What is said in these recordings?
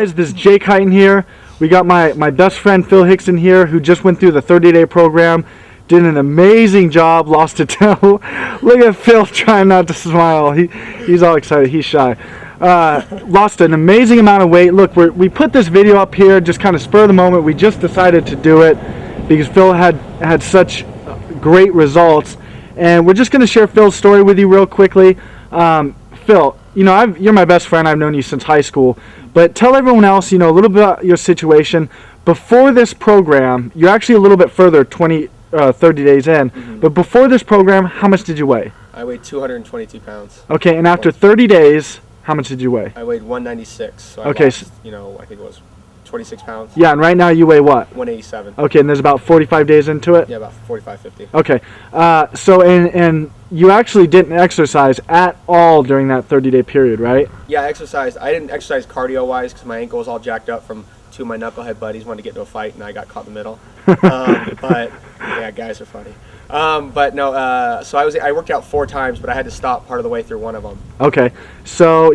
guys, this is Jake Heighton here. We got my best friend Phil Hickson here, who just went through the 30-day program, did an amazing job, lost a toe. Look at Phil trying not to smile. He's all excited. He's shy. Lost an amazing amount of weight. Look, we put this video up here just kind of spur of the moment. We just decided to do it because Phil had such great results, and we're just going to share Phil's story with you real quickly. Phil, you're my best friend. I've known you since high school. But tell everyone else, a little bit about your situation. Before this program, you're actually a little bit further, 30 days in. Mm-hmm. But before this program, how much did you weigh? I weighed 222 pounds. Okay, and after 30 days, how much did you weigh? I weighed 196. So okay, I lost, I think it was 26 pounds. Yeah, and right now you weigh what? 187. Okay, and there's about 45 days into it? Yeah, about 45, 50. Okay, so and you actually didn't exercise at all during that 30-day period, right? Yeah, I exercised. I didn't exercise cardio-wise because my ankle was all jacked up from two of my knucklehead buddies wanted to get into a fight, and I got caught in the middle. But, yeah, guys are funny. But no, so I worked out 4 times, but I had to stop part of the way through one of them. Okay, so,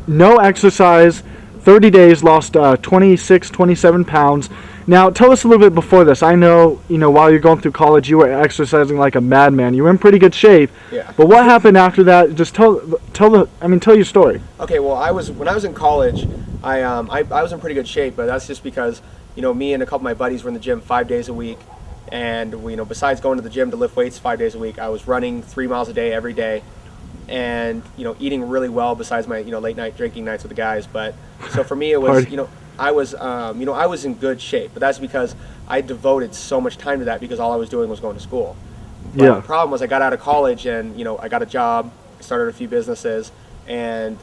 no exercise, 30 days, lost 26, 27 pounds. Now, tell us a little bit before this. I know, while you're going through college, you were exercising like a madman. You were in pretty good shape. Yeah. But what happened after that? Just tell your story. Okay, well, when I was in college, I was in pretty good shape, but that's just because, me and a couple of my buddies were in the gym 5 days a week. And, besides going to the gym to lift weights 5 days a week, I was running 3 miles a day every day. And, eating really well besides my, late night drinking nights with the guys. But so for me, it was, I was in good shape, but that's because I devoted so much time to that because all I was doing was going to school. But yeah. The problem was I got out of college and, I got a job, started a few businesses, and,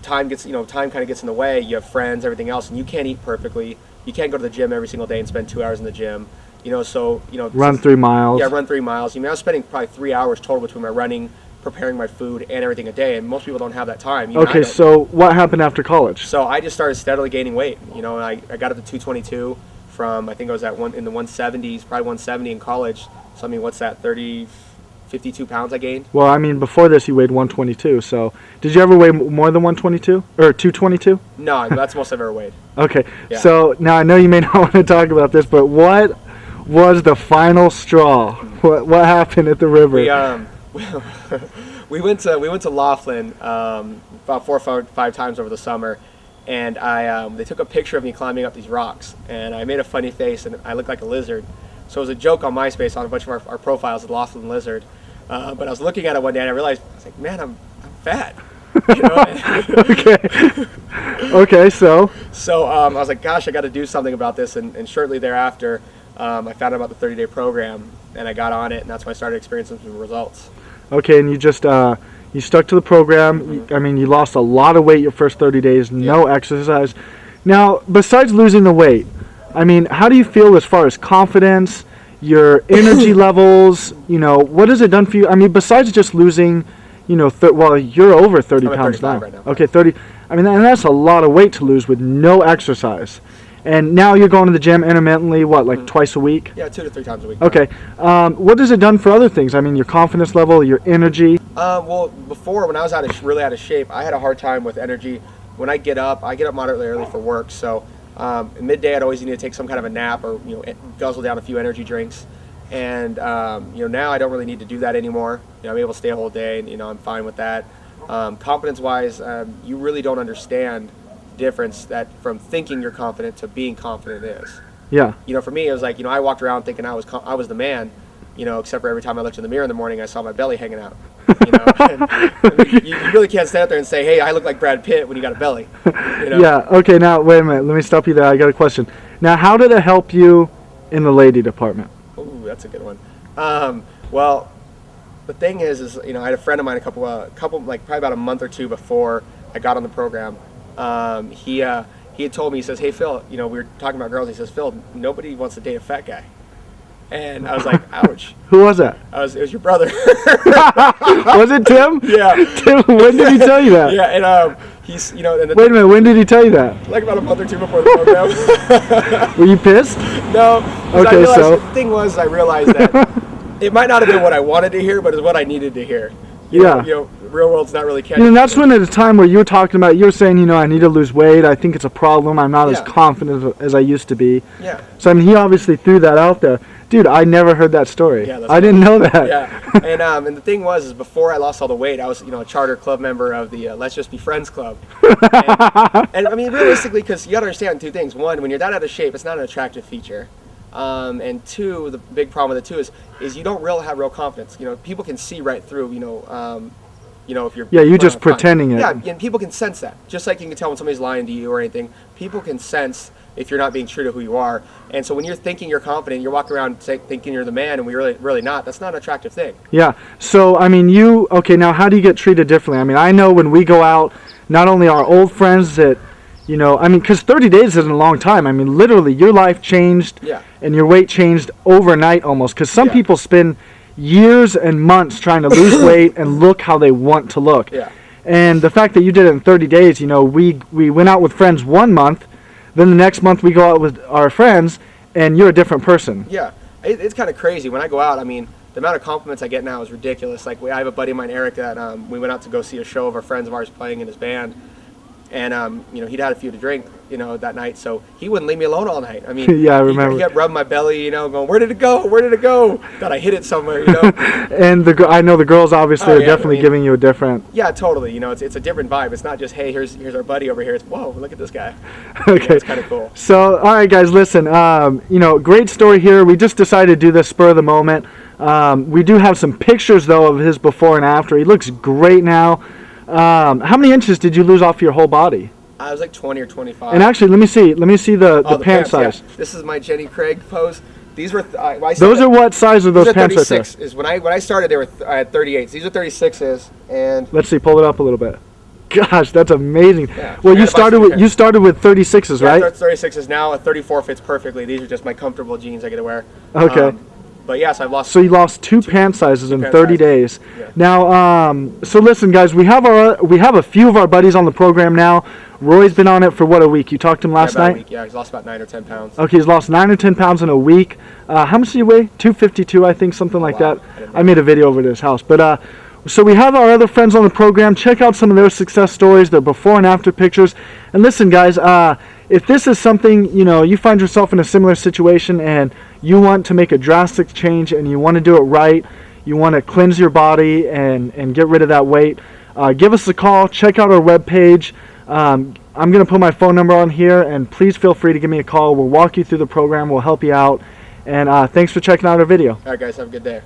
time kind of gets in the way. You have friends, everything else, and you can't eat perfectly. You can't go to the gym every single day and spend 2 hours in the gym. Run 3 miles. Yeah, run 3 miles. I was spending probably 3 hours total between my running, preparing my food, and everything a day, and most people don't have that time. Okay, so what happened after college? So I just started steadily gaining weight. I got up to 222 from, I think I was in the 170s, probably 170 in college. So, what's that, 52 pounds I gained? Well, before this you weighed 122, so did you ever weigh more than 122? Or 222? No, that's the most I've ever weighed. Okay, yeah. So now I know you may not want to talk about this, but what was the final straw? What happened at the river? We went to Laughlin about 4 or 5 times over the summer, and they took a picture of me climbing up these rocks, and I made a funny face, and I looked like a lizard. So it was a joke on MySpace on a bunch of our profiles, the Laughlin lizard. But I was looking at it one day, and I realized, I was like, man, I'm fat. Okay, so? So I was like, gosh, I got to do something about this, and shortly thereafter, I found out about the 30-day program, and I got on it, and that's when I started experiencing some results. Okay, and you just you stuck to the program. Mm-hmm. You lost a lot of weight your first 30 days, no exercise. Now, besides losing the weight, how do you feel as far as confidence, your energy levels? What has it done for you? Besides just losing, you're over 30 pounds now. Right now. Okay, 30. And that's a lot of weight to lose with no exercise. And now you're going to the gym intermittently, twice a week? Yeah, 2 to 3 times a week. Okay. What has it done for other things? Your confidence level, your energy? Well, before, when I was really out of shape, I had a hard time with energy. When I get up moderately early for work. So midday, I'd always need to take some kind of a nap or, guzzle down a few energy drinks. And, now I don't really need to do that anymore. I'm able to stay a whole day, and, I'm fine with that. Confidence-wise, you really don't understand difference that from thinking you're confident to being confident is. Yeah. For me, it was like, I walked around thinking I was the man, except for every time I looked in the mirror in the morning, I saw my belly hanging out. You really can't stand up there and say, hey, I look like Brad Pitt when you got a belly. Yeah. Okay. Now, wait a minute. Let me stop you there. I got a question. Now, how did it help you in the lady department? Ooh, that's a good one. Well, the thing is, I had a friend of mine a couple, like probably about a month or 2 before I got on the program. He had told me, he says, hey, Phil, we were talking about girls. He says, Phil, nobody wants to date a fat guy. And I was like, ouch. Who was that? It was your brother. Was it Tim? Yeah. Tim, when did he tell you that? Yeah, and he's, and wait a minute, when did he tell you that? Like about a month or 2 before the program. Were you pissed? No. Okay, the thing was, I realized that it might not have been what I wanted to hear, but it's what I needed to hear. Yeah. Real world's not really catching. And that's when at a time where you were talking about, you were saying, I need to lose weight. I think it's a problem. I'm not as confident as I used to be. Yeah. So, I mean, he obviously threw that out there. Dude, I never heard that story. Yeah, I didn't know that. Yeah. And the thing is before I lost all the weight, I was, a charter club member of the Let's Just Be Friends Club. and I mean, realistically, because you got to understand two things. One, when you're that out of shape, it's not an attractive feature. And two, the big problem with it too is you don't really have real confidence. People can see right through, if you're you're just pretending it. Yeah, and people can sense that. Just like you can tell when somebody's lying to you or anything, people can sense if you're not being true to who you are. And so when you're thinking you're confident, you're walking around thinking you're the man, and we're really not. That's not an attractive thing. Yeah. So I mean, now how do you get treated differently? I mean, I know when we go out, not only our old friends that, because 30 days isn't a long time. I mean, literally, your life changed, and your weight changed overnight almost. Because some people spend years and months trying to lose weight and look how they want to look. Yeah. And the fact that you did it in 30 days, we went out with friends 1 month, then the next month we go out with our friends, and you're a different person. Yeah, it's kind of crazy. When I go out, I mean, the amount of compliments I get now is ridiculous. Like, I have a buddy of mine, Eric, that we went out to go see a show of our friends of ours playing in his band. And, he'd had a few to drink, that night, so he wouldn't leave me alone all night. I mean, yeah, I remember. He kept rubbing my belly, going, where did it go? Where did it go? Thought I hit it somewhere, And I know the girls obviously are definitely giving you a different. Yeah, totally. It's a different vibe. It's not just, hey, here's our buddy over here. It's, whoa, look at this guy. Okay. It's kind of cool. So, all right, guys, listen. Great story here. We just decided to do this spur of the moment. We do have some pictures though of his before and after. He looks great now. How many inches did you lose off your whole body? I was like 20 or 25. And actually, let me see the pant size. Yeah. This is my Jenny Craig pose. These were those are what size are those pants? 36 is when I started. I had 38s. These are 36s, and let's see, pull it up a little bit. Gosh, that's amazing. Yeah. Well, you started with 36s, right? 36s now. A 34 fits perfectly. These are just my comfortable jeans I get to wear. Okay. But yes, I've lost. So you lost two pant sizes in 30 days. Yeah. Now, so listen, guys, we have a few of our buddies on the program now. Roy's been on it for what, a week? You talked to him last night? A week. Yeah, he's lost about 9 or 10 pounds. Okay, he's lost 9 or 10 pounds in a week. How much do you weigh? 252, I think, something like that. I made a video over at his house. But so we have our other friends on the program. Check out some of their success stories, their before and after pictures. And listen, guys, if this is something, you find yourself in a similar situation and you want to make a drastic change and you want to do it right, you want to cleanse your body and get rid of that weight, give us a call. Check out our webpage. I'm going to put my phone number on here, and please feel free to give me a call. We'll walk you through the program. We'll help you out. And thanks for checking out our video. All right, guys. Have a good day.